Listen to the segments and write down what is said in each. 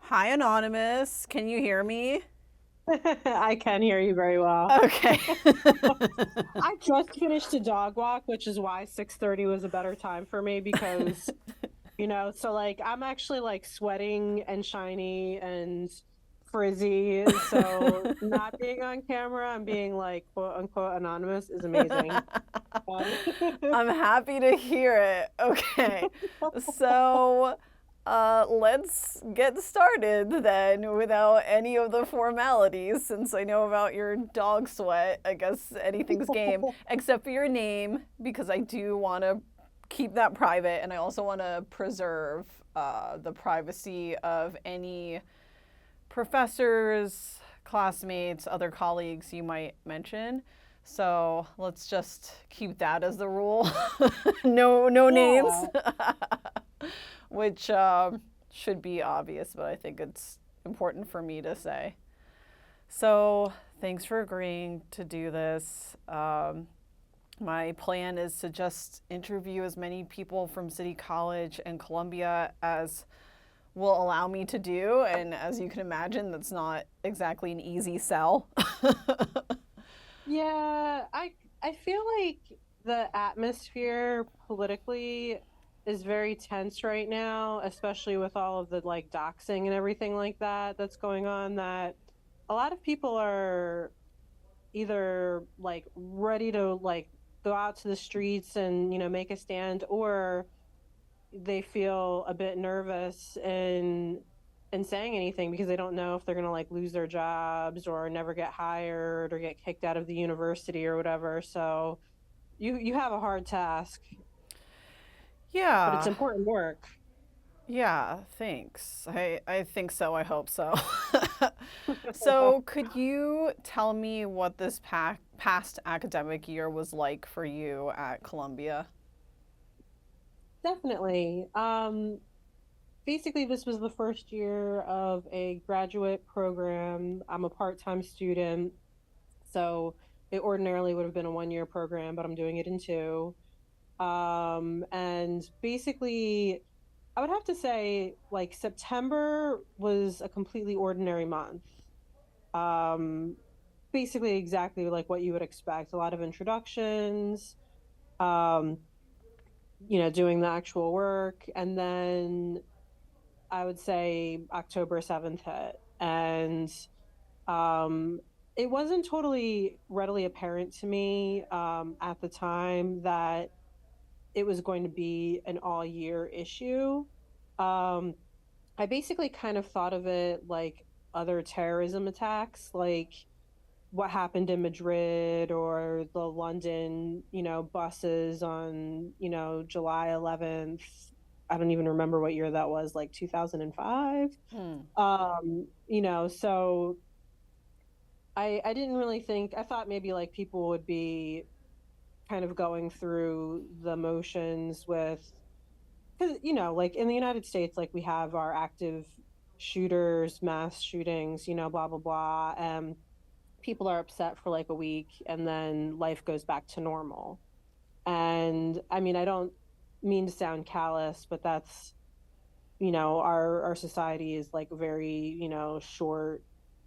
Hi, Anonymous. Can you hear me? I can hear you very well. Okay. I just finished a dog walk, which is why 6:30 was a better time for me because, so like I'm actually like sweating and shiny and frizzy. So not being on camera and being like quote unquote anonymous is amazing. Um, I'm happy to hear it. Okay. So, let's get started then without any of the formalities since I know about your dog sweat. I guess anything's game except for your name because I do want to keep that private and I also want to preserve the privacy of any professors, classmates, other colleagues you might mention. So let's just keep that as the rule. No names, yeah. which should be obvious, but I think it's important for me to say. So thanks for agreeing to do this. My plan is to just interview as many people from City College and Columbia as will allow me to do. And as you can imagine, that's not exactly an easy sell. Yeah, I feel like the atmosphere politically is very tense right now, especially with all of the like doxing and everything like that that's going on, that a lot of people are either like ready to like go out to the streets and, make a stand, or they feel a bit nervous in saying anything because they don't know if they're going to like lose their jobs or never get hired or get kicked out of the university or whatever. So you have a hard task, but it's Yeah. important work. Yeah, thanks. I think so. I hope so. So, could you tell me what this past academic year was like for you at Columbia? Definitely. Basically, this was the first year of a graduate program. I'm a part-time student, so it ordinarily would have been a 1 year program, but I'm doing it in two. And basically, I would have to say, like, September was a completely ordinary month. Um, Basically, exactly like what you would expect. A lot of introductions, um, doing the actual work. And then I would say October 7th hit. And um, it wasn't totally readily apparent to me at the time that it was going to be an all year issue. Um, I basically kind of thought of it like other terrorism attacks, like what happened in Madrid or the London, buses on, July 11th. I don't even remember what year that was, like 2005. Hmm. So I didn't really think, I thought maybe like people would be kind of going through the motions with, because like in the United States, like we have our active shooters, mass shootings, blah blah blah, and people are upset for like a week and then life goes back to normal. And I mean, I don't mean to sound callous, but that's, our society is like very, short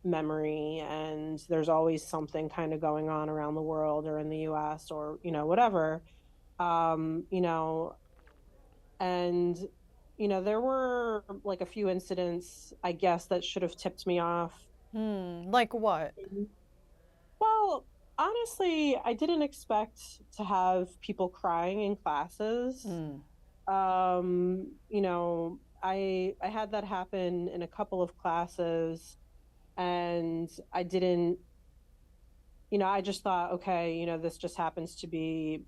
memory, and there's always something kind of going on around the world or in the US or, whatever. um you know and there were like a few incidents, I guess, that should have tipped me off. Hmm. Like what? Well, honestly, I didn't expect to have people crying in classes. Hmm. I had that happen in a couple of classes, and I didn't, I just thought, okay, this just happens to be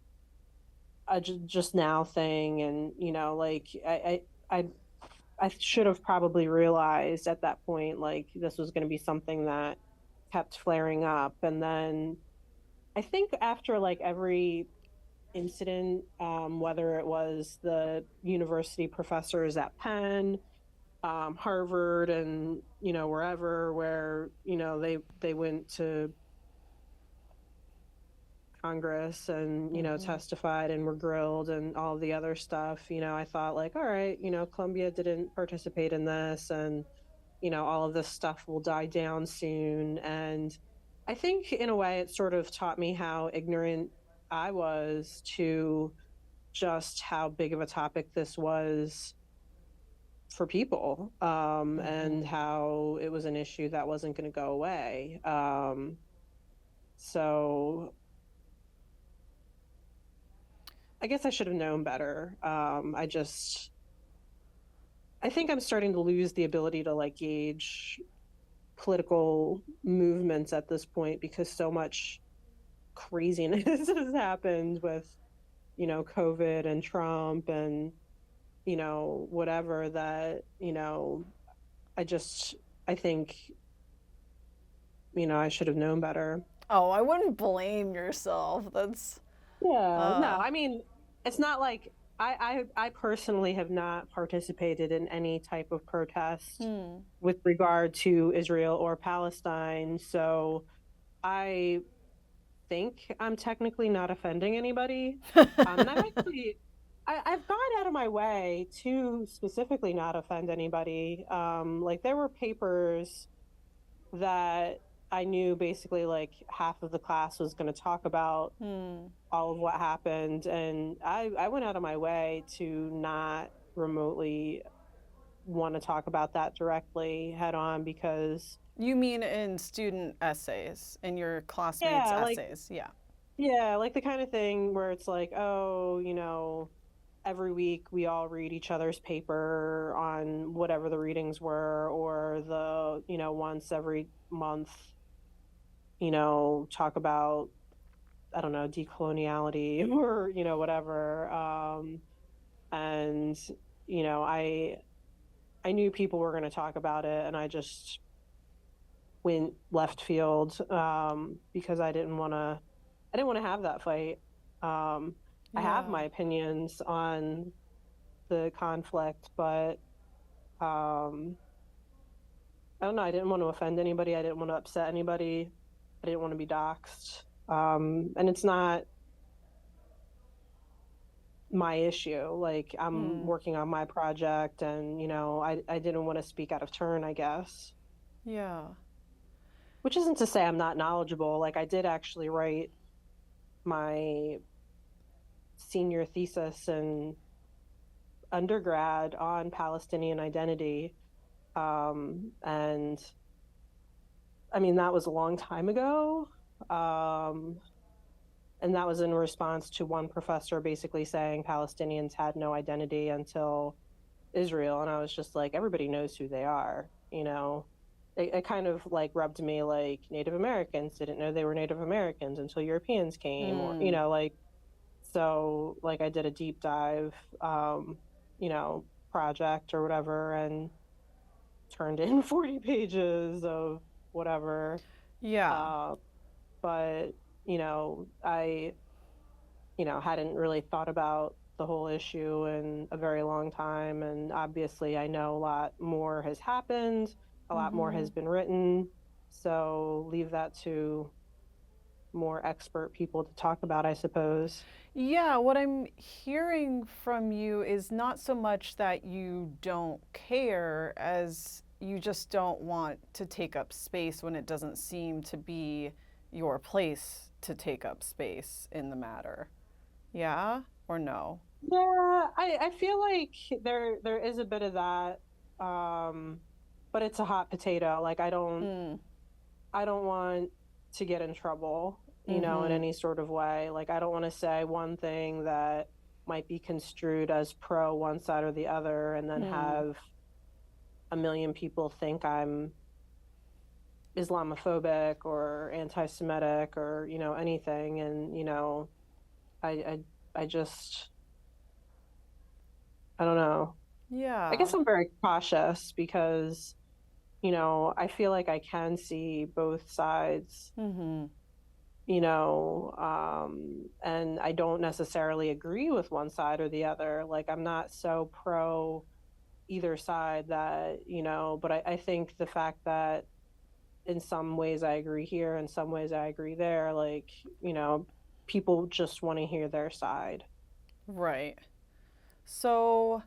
a just now thing, and like I should have probably realized at that point like this was going to be something that kept flaring up. And then I think after like every incident, whether it was the university professors at Penn, Harvard, and wherever, where they went to Congress and Mm-hmm. testified and were grilled and all the other stuff. I thought like, all right, Columbia didn't participate in this, and all of this stuff will die down soon. And I think in a way it sort of taught me how ignorant I was to just how big of a topic this was for people, and Mm-hmm. how it was an issue that wasn't going to go away. So I guess I should have known better. I think I'm starting to lose the ability to like gauge political movements at this point because so much craziness has happened with, COVID and Trump and, whatever that, I just, I think, I should have known better. Oh, I wouldn't blame yourself. That's Yeah, no, uh I mean, it's not like I personally have not participated in any type of protest hmm. with regard to Israel or Palestine. So I think I'm technically not offending anybody. And I've gone out of my way to specifically not offend anybody. Like there were papers that I knew basically like half of the class was going to talk about Hmm. all of what happened. And I went out of my way to not remotely want to talk about that directly head on because, You mean in student essays, in your classmates' yeah, like, essays? Yeah. yeah, like the kind of thing where it's like, oh, every week we all read each other's paper on whatever the readings were, or once every month, talk about, I don't know, decoloniality or, whatever. And, I knew people were going to talk about it, and I just went left field, because I didn't want to have that fight. I have Yeah. my opinions on the conflict, but um, I don't know. I didn't want to offend anybody. I didn't want to upset anybody. I didn't want to be doxxed. And it's not my issue. Like I'm Hmm. working on my project, and I didn't want to speak out of turn, I guess. Yeah. Which isn't to say I'm not knowledgeable. Like I did actually write my senior thesis in undergrad on Palestinian identity. And I mean, that was a long time ago. Um, and that was in response to one professor basically saying Palestinians had no identity until Israel. And I was just like, everybody knows who they are, It kind of like rubbed me like Native Americans didn't know they were Native Americans until Europeans came, or, Hmm. like, so like I did a deep dive, you know, project or whatever, and turned in 40 pages of whatever. Yeah. Uh, but, I, hadn't really thought about the whole issue in a very long time. And obviously, I know a lot more has happened, a lot more Mm-hmm. has been written. So leave that to more expert people to talk about, I suppose. Yeah, what I'm hearing from you is not so much that you don't care as you just don't want to take up space when it doesn't seem to be your place to take up space in the matter. Yeah or no? Yeah, I feel like there is a bit of that. Um, but it's a hot potato. Like Mm. I don't want to get in trouble, in Mm-hmm. any sort of way. Like I don't want to say one thing that might be construed as pro one side or the other, and then Hmm. have a million people think I'm Islamophobic or anti-Semitic or, anything. And, I, I, I just, I don't know. I Yeah. guess I'm very cautious because, I feel like I can see both sides, Mm-hmm. and I don't necessarily agree with one side or the other. Like I'm not so pro either side that, but I think the fact that in some ways I agree here, in some ways I agree there, like, people just want to hear their side. Right. So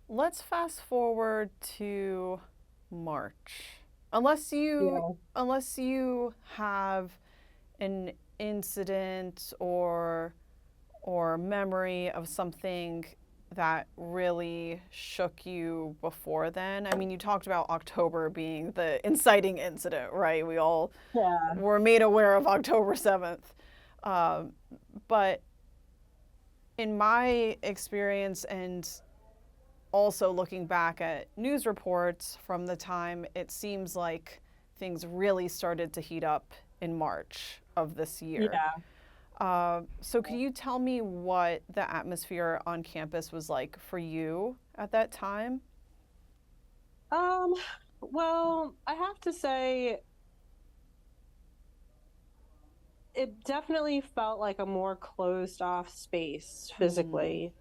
let's fast forward to March. Unless you Yeah. unless you have an incident or memory of something that really shook you before then. I mean, you talked about October being the inciting incident, right? We all Yeah. were made aware of October 7th. Um, but in my experience, and also looking back at news reports from the time, it seems like things really started to heat up in March of this year. Yeah. So, can you tell me what the atmosphere on campus was like for you at that time? Um, well, I have to say it definitely felt like a more closed off space Hmm. physically.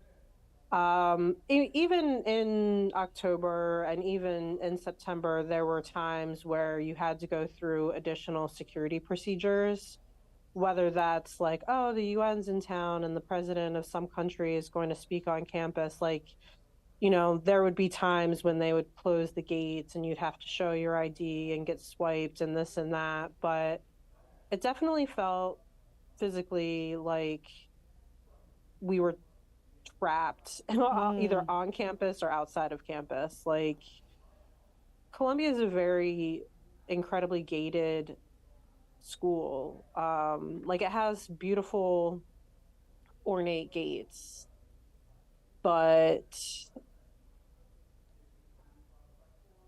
Even in October and even in September, there were times where you had to go through additional security procedures, whether that's like, oh, the UN's in town and the president of some country is going to speak on campus. Like, there would be times when they would close the gates and you'd have to show your ID and get swiped and this and that. But it definitely felt physically like we were trapped either Mm. on campus or outside of campus. Like, Columbia is a very incredibly gated school. Like, it has beautiful, ornate gates, but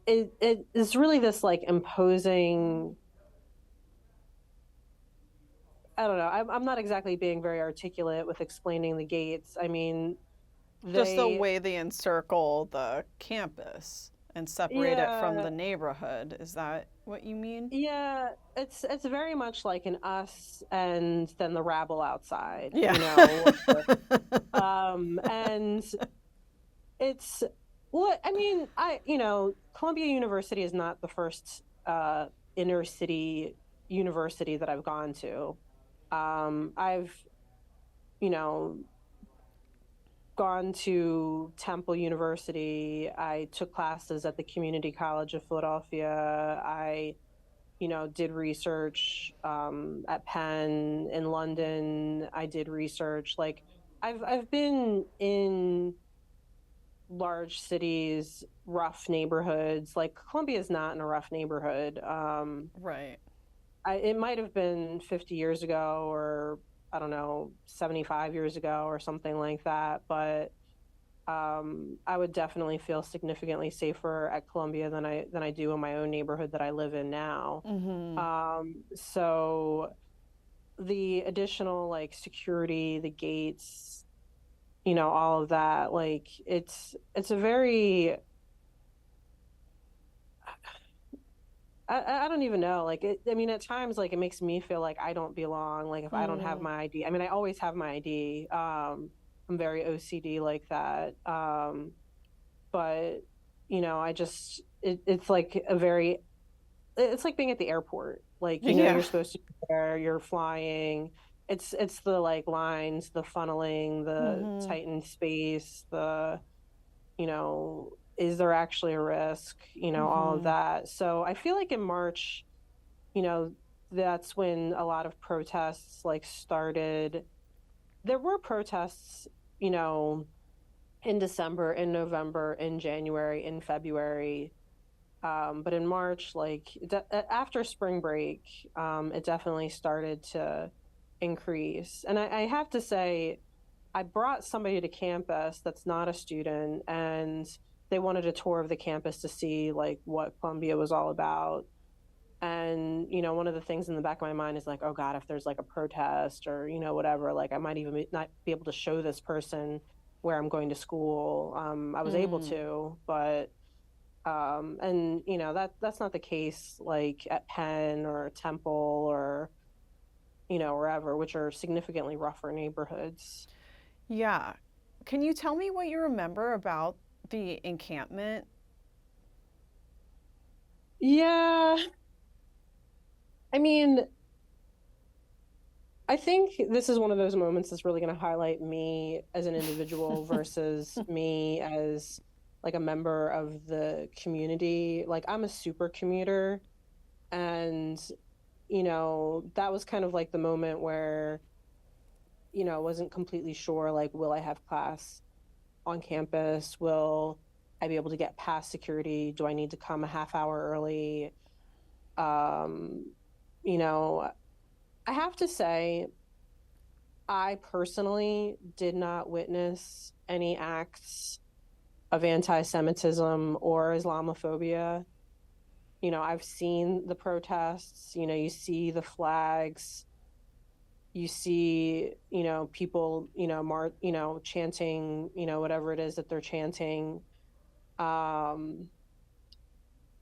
it is really this like imposing. I don't know. I'm not exactly being very articulate with explaining the gates. I mean, Just the they, way they encircle the campus and separate it from yeah, the neighborhood. Is that what you mean? yeah, it's very much like an us and then the rabble outside, Yeah. and it's well, I mean, Columbia University is not the first inner city university that I've gone to. I've, you know, gone to Temple University. I took classes at the Community College of Philadelphia. I, did research at Penn in London. I did research. Like, I've been in large cities, rough neighborhoods. Like, Columbia is not in a rough neighborhood. Right. It might have been 50 years ago, or I don't know, 75 years ago or something like that. But I would definitely feel significantly safer at Columbia than I do in my own neighborhood that I live in now. Mm-hmm. So the additional like security, the gates, all of that, like it's a very, I don't even know. Like I mean, at times, like it makes me feel like I don't belong. Like if I don't have Mm. my ID, I mean, I always have my ID. I'm very OCD like that. But I just, it's like it's like being at the airport. Like, Yeah. you're supposed to be there, you're flying. It's the like lines, the funneling, the Mm-hmm. tightened space, is there actually a risk, all of Mm-hmm. that. So I feel like in March, you know, that's when a lot of protests like started. There were protests, you know, in December, in November, in January, in February. But in March, like after spring break, it definitely started to increase. And I have to say, I brought somebody to campus that's not a student, and they wanted a tour of the campus to see like what Columbia was all about. And one of the things in the back of my mind is like, oh God, if there's like a protest or whatever, like I might even not be able to show this person where I'm going to school. I was able Mm. to, but and that's not the case like at Penn or Temple or wherever, which are significantly rougher neighborhoods. Yeah. Can you tell me what you remember about the encampment? Yeah, I mean, I think this is one of those moments that's really going to highlight me as an individual versus me as like a member of the community. Like I'm a super commuter, and that was kind of like the moment where I wasn't completely sure, like, will I have class on campus? Will I be able to get past security? Do I need to come a half hour early? Um, you know, I have to say, I personally did not witness any acts of anti-Semitism or Islamophobia. I've seen the protests, you see the flags, you see, people, chanting, whatever it is that they're chanting. Um,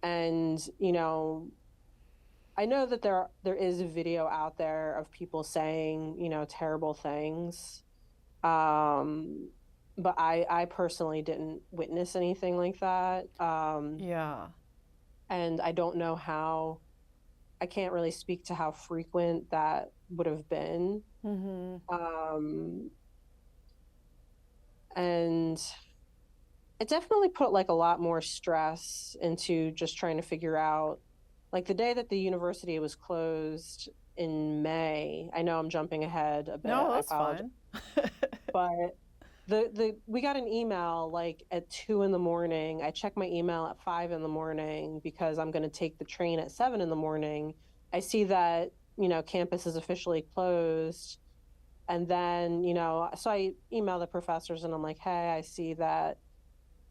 and, I know that there is a video out there of people saying, terrible things. Um, but I personally didn't witness anything like that. Yeah. And I don't know how, I can't really speak to how frequent that would have been. Mm-hmm. Um, and it definitely put like a lot more stress into just trying to figure out, like, the day that the university was closed in May. I know I'm jumping ahead a bit. No, I that's apologize. fine. But the we got an email like at 2 in the morning. I checked my email at 5 in the morning because I'm going to take the train at 7 in the morning. I see that, campus is officially closed. And then, so I email the professors and I'm like, hey, I see that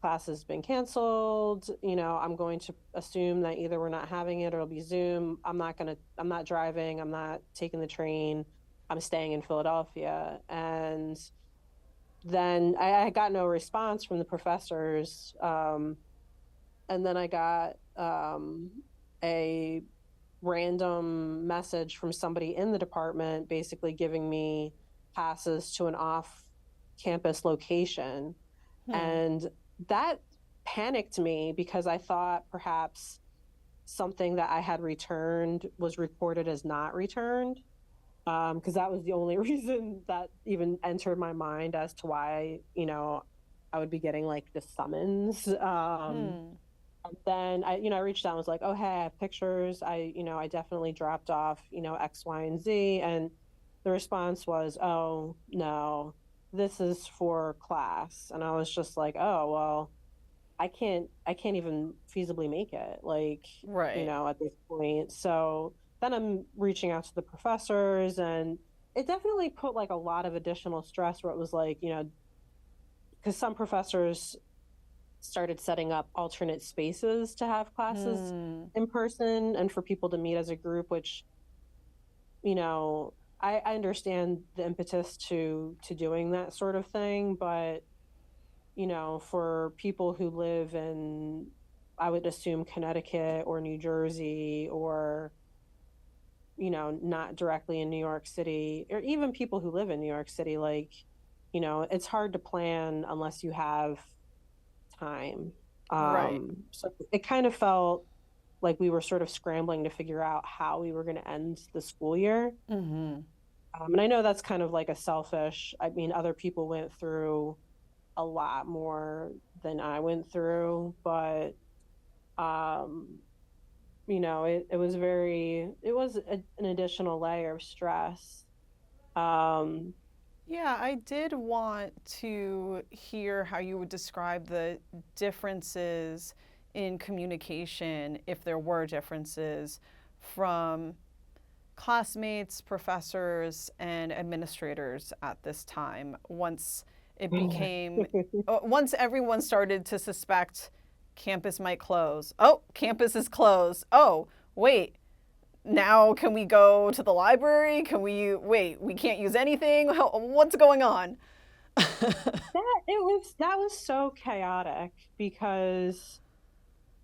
class has been canceled. I'm going to assume that either we're not having it or it'll be Zoom. I'm not driving. I'm not taking the train. I'm staying in Philadelphia. And then I got no response from the professors. And then I got a random message from somebody in the department basically giving me passes to an off campus location. Hmm. And that panicked me because I thought perhaps something that I had returned was reported as not returned. Because that was the only reason that even entered my mind as to why, I would be getting like the summons. Hmm. And then I reached out and was like, oh, hey, I have pictures. I definitely dropped off, X, Y, and Z. And the response was, oh, no, this is for class. And I was just like, oh, well, I can't even feasibly make it, like, Right. at this point. So then I'm reaching out to the professors, and it definitely put like a lot of additional stress where it was like, because some professors started setting up alternate spaces to have classes Hmm. in person and for people to meet as a group, which, you know, I understand the impetus to doing that sort of thing, but for people who live in, I would assume, Connecticut or New Jersey, or, not directly in New York City, or even people who live in New York City, like, it's hard to plan unless you have time. Right. So it kind of felt like we were sort of scrambling to figure out how we were going to end the school year. Mm-hmm. And I know that's kind of like I mean, other people went through a lot more than I went through, but um, it was an additional layer of stress. Um, Yeah, I did want to hear how you would describe the differences in communication, if there were differences, from classmates, professors, and administrators at this time once everyone started to suspect campus might close. Oh, campus is closed. Oh, wait, now can we go to the library? Can we wait? We can't use anything. What's going on? that was so chaotic because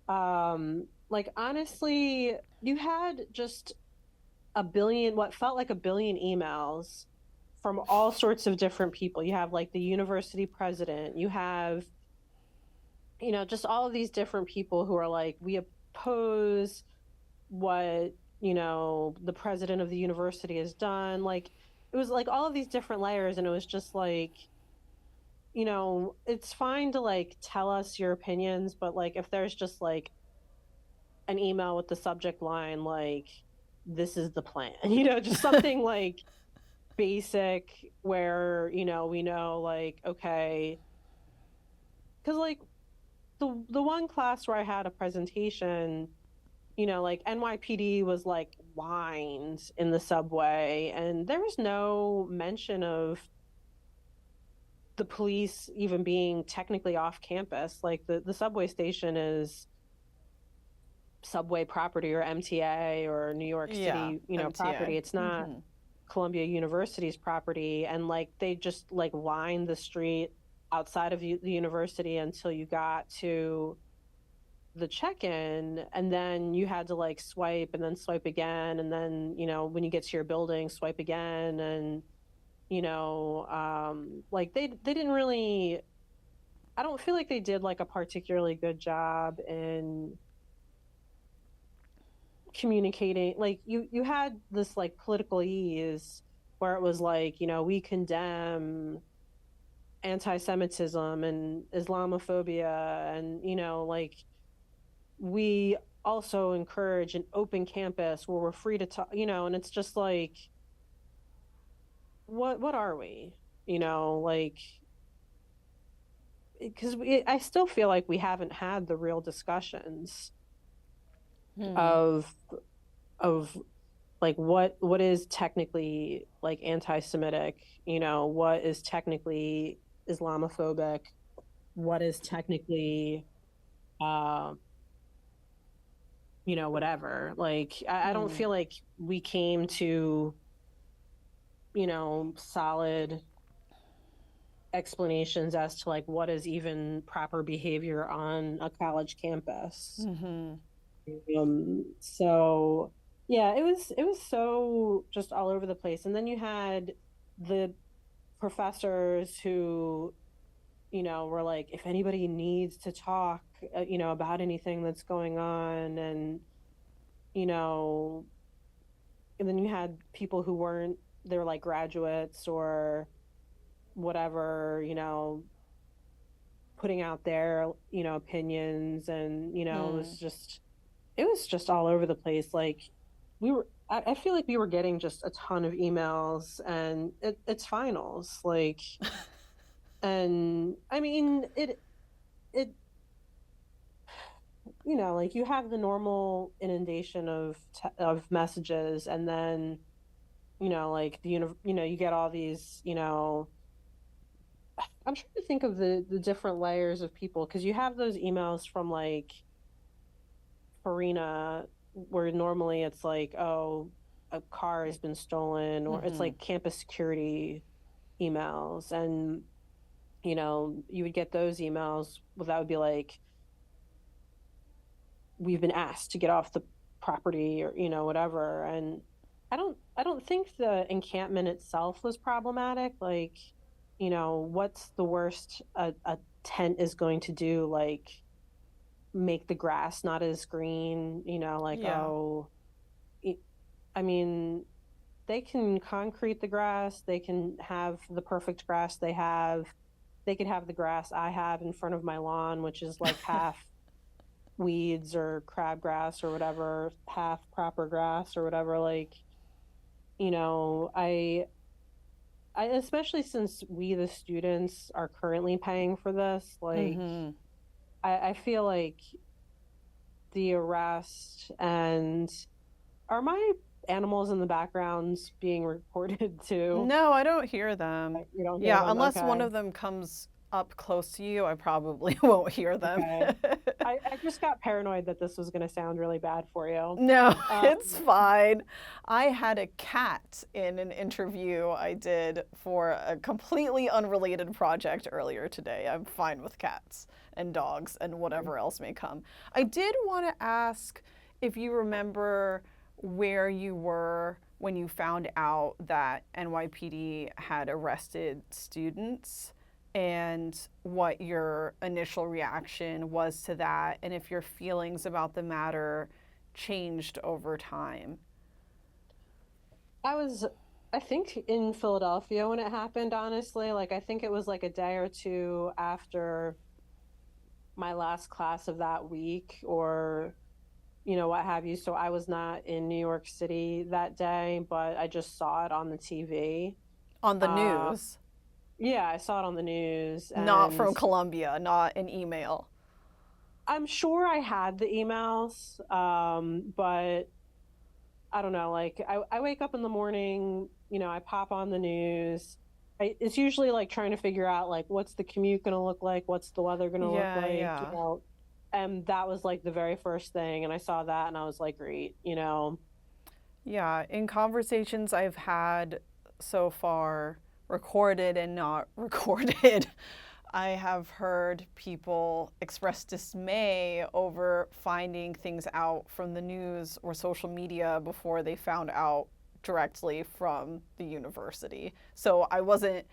like, honestly, you had just what felt like a billion emails from all sorts of different people. You have like the university president, you have, just all of these different people who are like, we oppose what, the president of the university has done. Like, it was like all of these different layers, and it was just like, it's fine to like tell us your opinions, but like if there's just like an email with the subject line like this is the plan, just something like basic where, we know like okay, cuz like the one class where I had a presentation, like NYPD was like lined in the subway and there was no mention of the police even being technically off campus. Like the subway station is subway property or MTA or New York Yeah, City, MTA. property. It's not Mm-hmm. Columbia University's property. And like they just like lined the street outside of the university until you got to the check-in, and then you had to like swipe and then swipe again, and then when you get to your building swipe again. And like they didn't really, I don't feel like they did like a particularly good job in communicating. Like you had this like political ease where it was like, we condemn anti-Semitism and Islamophobia, and like we also encourage an open campus where we're free to talk, and it's just like what are we, like because I still feel like we haven't had the real discussions Hmm. of of like what is technically like anti-Semitic, what is technically Islamophobic, what is technically uh whatever. Like I don't Hmm. feel like we came to solid explanations as to like what is even proper behavior on a college campus. Mm-hmm. So yeah, it was so just all over the place. And then you had the professors who, were like, if anybody needs to talk, about anything that's going on, and you know, and then you had people who weren't, they were like graduates or whatever, putting out their, opinions, and Hmm. it was just all over the place. Like I feel like we were getting just a ton of emails, and it's finals, like, and I mean it like you have the normal inundation of messages, and then like you get all these, I'm trying to think of the different layers of people, because you have those emails from like Farina, where normally it's like, oh, a car has been stolen, or it's Mm-hmm. like campus security emails. And you would get those emails that would be like, we've been asked to get off the property, or whatever. And I don't think the encampment itself was problematic. Like, what's the worst a tent is going to do? Like, make the grass not as green, like, Yeah. oh, I mean, they can concrete the grass, they can have the perfect grass they could have the grass I have in front of my lawn, which is like half weeds or crabgrass or whatever, half proper grass or whatever. Like, you know, I especially since we the students are currently paying for this, like Mm-hmm. I feel like the arrest, and are my animals in the backgrounds being recorded too? No, I don't hear them. You don't hear Yeah, them? unless one Okay. of them comes up close to you, I probably won't hear them. Okay. I just got paranoid that this was going to sound really bad for you. No, it's Um, fine. I had a cat in an interview I did for a completely unrelated project earlier today. I'm fine with cats and dogs and whatever else may come. I did want to ask if you remember where you were when you found out that NYPD had arrested students and what your initial reaction was to that, and if your feelings about the matter changed over time. I was I think in Philadelphia when it happened, honestly, like I think it was like a day or two after my last class of that week or what have you. So I was not in New York City that day, but I just saw it on the TV. On the Uh, news, yeah, I saw it on the news, not and from Colombia, not an email. I'm sure I had the emails, but I don't know. Like I wake up in the morning, I pop on the news. It's usually like trying to figure out like what's the commute going to look like, what's the weather going to look Yeah, like, yeah. and that was like the very first thing, and I saw that and I was like, great. Yeah, in conversations I've had so far, recorded and not recorded, I have heard people express dismay over finding things out from the news or social media before they found out directly from the university. So I wasn't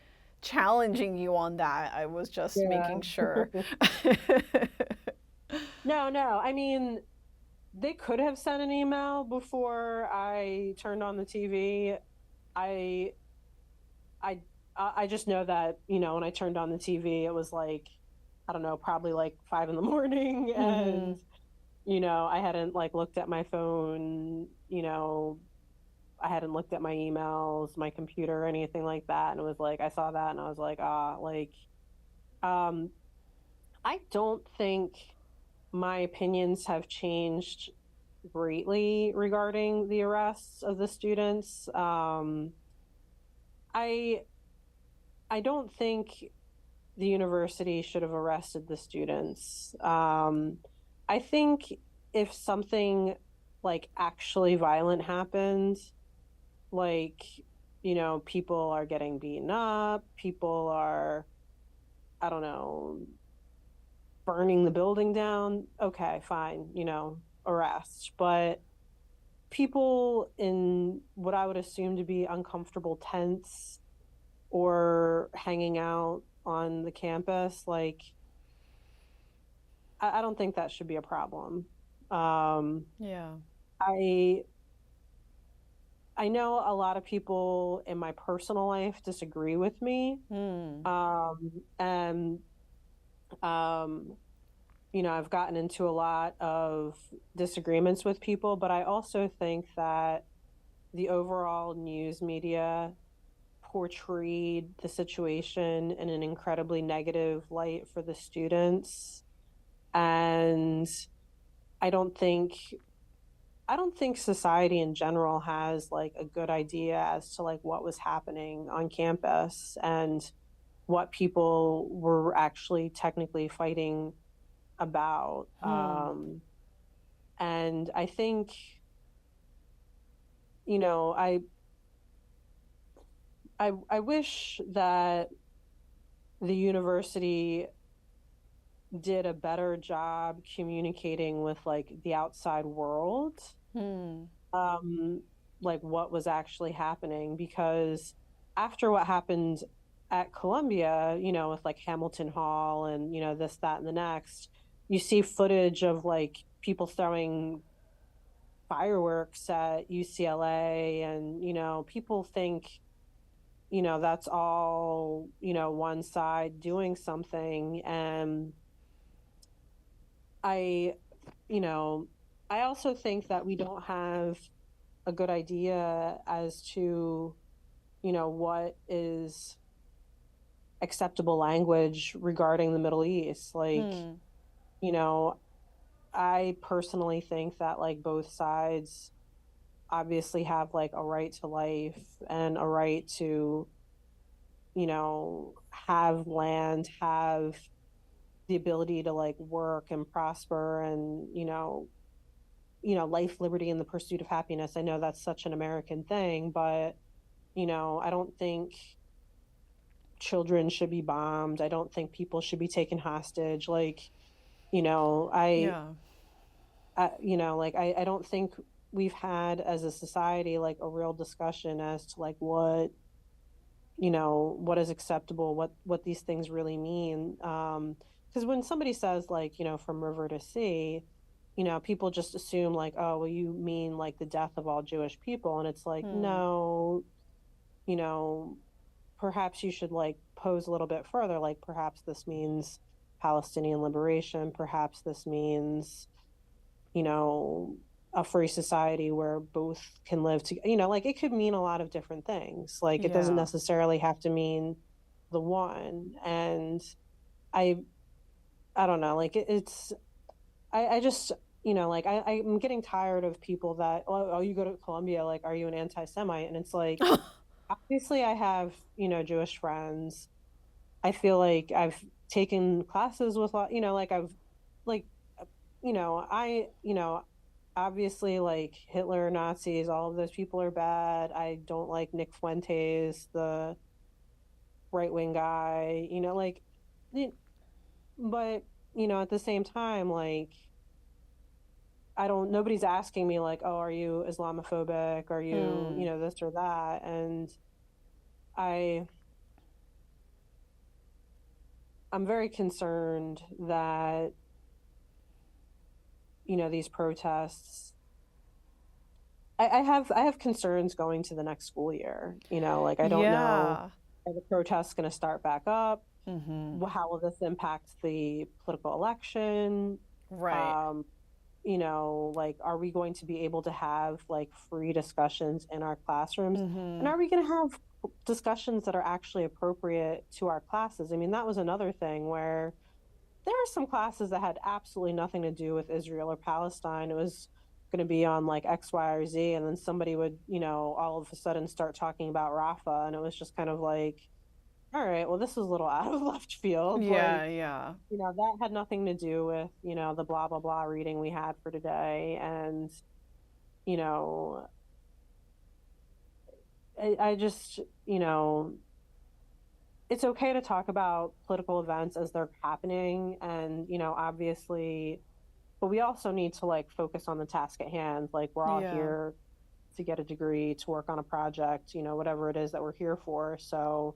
challenging you on that. I was just Yeah. making sure. No, no. I mean, they could have sent an email before I turned on the TV. I I I just know that, when I turned on the TV, it was like, I don't know, probably like 5 in the morning, Hmm. and I hadn't like looked at my phone, I hadn't looked at my emails, my computer, or anything like that, and it was like I saw that and I was like, um, I don't think my opinions have changed greatly regarding the arrests of the students. I I don't think the university should have arrested the students. I think if something like actually violent happened, like, people are getting beaten up, people are, I don't know, burning the building down, okay, fine, arrest. But people in what I would assume to be uncomfortable tents or hanging out on the campus, like, I don't think that should be a problem. Um, Yeah. I I know a lot of people in my personal life disagree with me. Hmm. And um, I've gotten into a lot of disagreements with people, but I also think that the overall news media portrayed the situation in an incredibly negative light for the students. And I don't think I don't think society in general has like a good idea as to like what was happening on campus and what people were actually technically fighting about. Hmm. And I think, you know, I wish that the university did a better job communicating with like the outside world, Hmm. um, like what was actually happening. Because after what happened at Columbia, with like Hamilton Hall and, this, that, and the next, you see footage of like people throwing fireworks at UCLA, and, people think, that's all, one side doing something. And I, you know, I also think that we don't have a good idea as to, what is acceptable language regarding the Middle East. Like, Hmm. you know, I personally think that like both sides obviously have like a right to life and a right to, have land, have the ability to like work and prosper, and, life, liberty, and the pursuit of happiness. I know that's such an American thing, but, I don't think children should be bombed. I don't think people should be taken hostage. Like, you know, I, Yeah. like, I don't think we've had as a society like a real discussion as to like what is acceptable, what these things really mean. Because when somebody says like, from river to sea, people just assume like, oh, well, you mean like the death of all Jewish people, and it's like, Hmm. no, you know, perhaps you should like pose a little bit further, like perhaps this means Palestinian liberation, perhaps this means, you know, a free society where both can live together. Like it could mean a lot of different things. Like it doesn't Yeah. necessarily have to mean the one. And I I don't know, like it's I just like I'm getting tired of people that, oh, you go to Columbia, like, are you an anti-Semite? And it's like, obviously I have, Jewish friends. I feel like I've taken classes with, like I've, like, obviously, like, Hitler, Nazis, all of those people are bad. I don't like Nick Fuentes, the right wing guy, like, but, at the same time, like, nobody's asking me, like, oh, are you Islamophobic? Are you, Hmm. this or that? And I, I'm very concerned that, these protests, I have concerns going to the next school year. Like I don't know, Yeah. are the protests going to start back up? Mm-hmm. How will this impact the political election? Right. Um, like, are we going to be able to have like free discussions in our classrooms? And Mm-hmm. are we going to have discussions that are actually appropriate to our classes? I mean, that was another thing where there were some classes that had absolutely nothing to do with Israel or Palestine. It was going to be on like X, Y, or Z. And then somebody would, all of a sudden start talking about Rafa. And it was just kind of like, all right, well, this is a little out of left field. Yeah, Like, yeah. that had nothing to do with, the blah, blah, blah reading we had for today. And, you know, I just, it's okay to talk about political events as they're happening. And, obviously, but we also need to like focus on the task at hand. Like, we're all Yeah. here to get a degree, to work on a project, whatever it is that we're here for. So,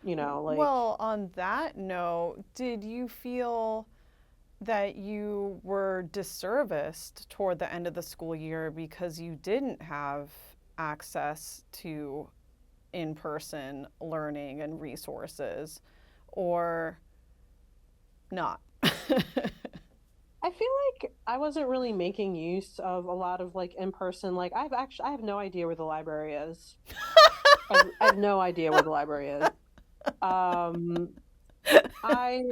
like, Well, on that note, did you feel that you were disserviced toward the end of the school year because you didn't have access to in person learning and resources, or not? I feel like I wasn't really making use of a lot of like in person. Like, I have no idea where the library is. I have no idea where the library is. Um, I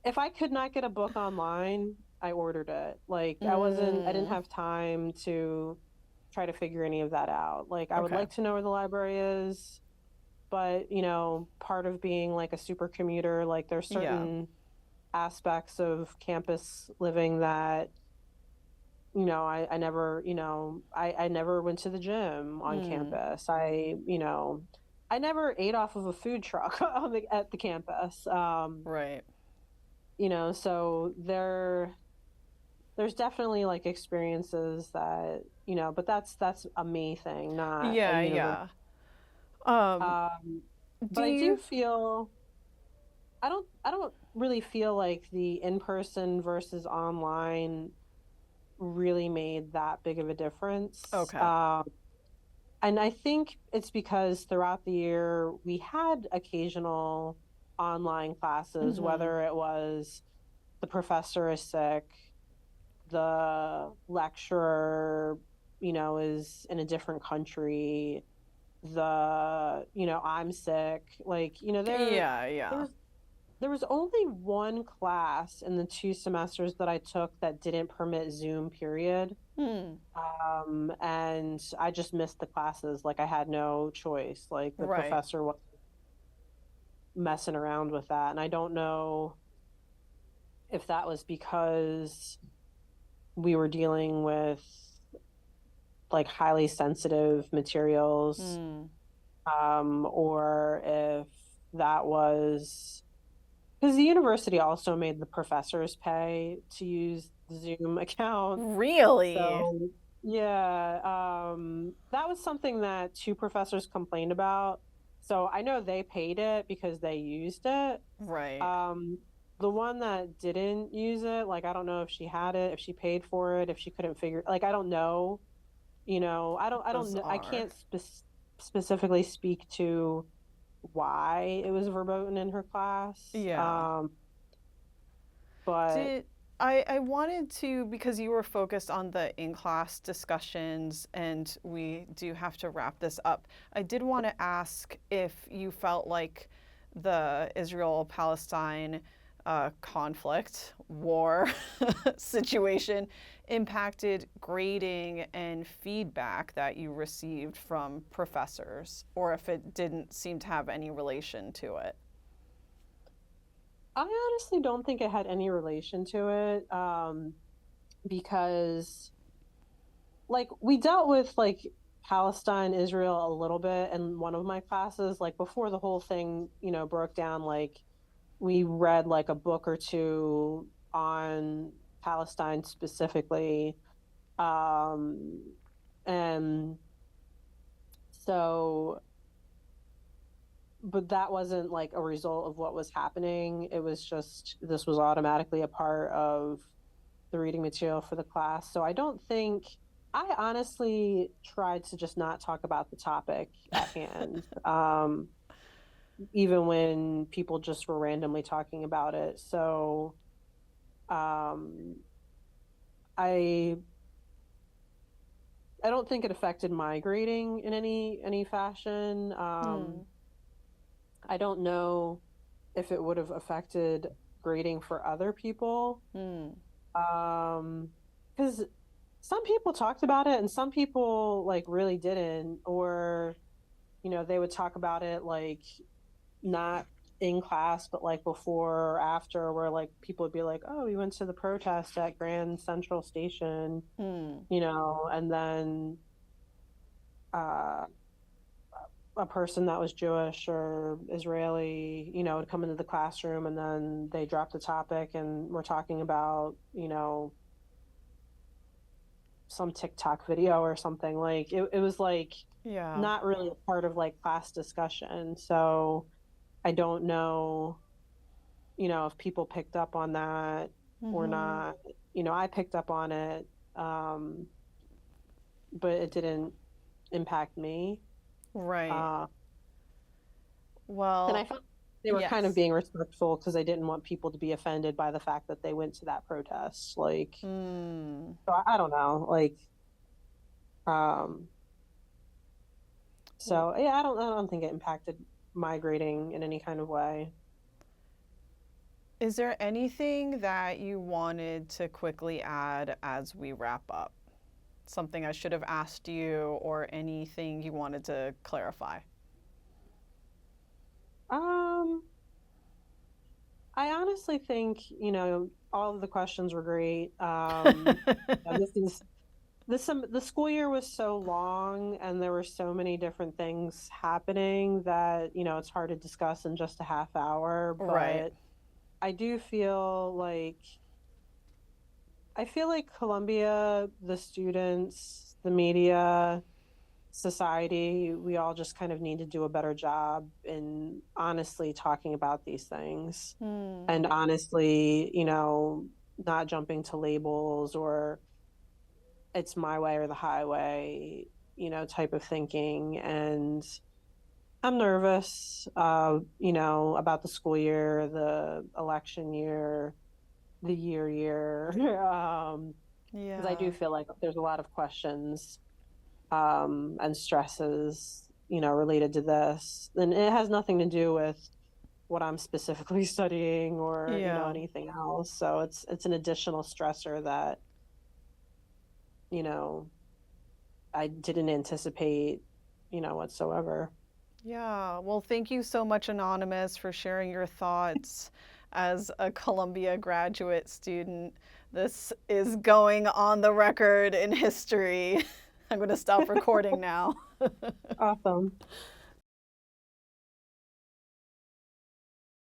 if I could not get a book online, I ordered it. Like, I didn't Mm, have time to try to figure any of that out. Like, I would okay. like to know where the library is, but part of being like a super commuter, like there's Yeah. certain aspects of campus living that I never, I never went to the gym on Mm, campus. I never ate off of a food truck at the campus. right. So there's definitely like experiences that, but that's a me thing, not a Yeah, universal. yeah. Um, Um, do but I do you? feel I don't really feel like the in-person versus online really made that big of a difference. Okay. And I think it's because throughout the year we had occasional online classes, Mm-hmm. whether it was the professor is sick, the lecturer, is in a different country, I'm sick. Like, Yeah, there yeah. was there was only one class in the 2 semesters that I took that didn't permit Zoom, period. Hmm. And I just missed the classes. Like, I had no choice. Like, the Right. professor was messing around with that. And I don't know if that was because we were dealing with like highly sensitive materials, Hmm. or if that was because the university also made the professors pay to use the Zoom account. Really? So yeah, that was something that two professors complained about. So I know they paid it because they used it. Right. Um, the one that didn't use it, like, I don't know if she had it, if she paid for it, if she couldn't figure, like, I don't know. I Bizarre. can't specifically speak to why it was verboten in her class. Yeah. But Did I wanted to, because you were focused on the in-class discussions and we do have to wrap this up. I did want to ask if you felt like the Israel-Palestine conflict, war situation impacted grading and feedback that you received from professors, or if it didn't seem to have any relation to it. I honestly don't think it had any relation to it, because like we dealt with like Palestine, Israel a little bit in one of my classes, like before the whole thing, broke down, like we read like a book or two on Palestine specifically. Um, and so, but that wasn't like a result of what was happening. It was just, this was automatically a part of the reading material for the class. So I honestly tried to just not talk about the topic at hand, even when people just were randomly talking about it. So um, I I don't think it affected my grading in any fashion. Hmm. I don't know if it would have affected grading for other people. Hmm. Because some people talked about it and some people like really didn't, or they would talk about it like not in class, but like before or after, where like people would be like, "Oh, we went to the protest at Grand Central Station," Hmm. and then uh, a person that was Jewish or Israeli, would come into the classroom and then they drop the topic and we're talking about, some TikTok video or something. Like it was like Yeah. not really a part of like class discussion. So I don't know, if people picked up on that or Mm-hmm. not. I picked up on it, but it didn't impact me. Right. Uh, and I Well, felt they were kind of yes. being respectful because they didn't want people to be offended by the fact that they went to that protest. Like, Hmm. so I don't know. Like, um, so yeah, I don't think it impacted my grading in any kind of way. Is there anything that you wanted to quickly add as we wrap up? Something I should have asked you, or anything you wanted to clarify? Um, I honestly think, all of the questions were great. This is the school year was so long and there were so many different things happening that, it's hard to discuss in just a half hour, Right. but I do feel like Columbia, the students, the media, society, we all just kind of need to do a better job in honestly talking about these things Hmm. and honestly, not jumping to labels or it's my way or the highway, type of thinking. And I'm nervous, about the school year, the election year, the year, because I do Yeah. feel like there's a lot of questions, and stresses, related to this. And it has nothing to do with what I'm specifically studying or, Yeah. anything else. So it's an additional stressor that, you know, I didn't anticipate, whatsoever. Yeah. Well, thank you so much, Anonymous, for sharing your thoughts as a Columbia graduate student. This is going on the record in history. I'm going to stop recording now. Awesome.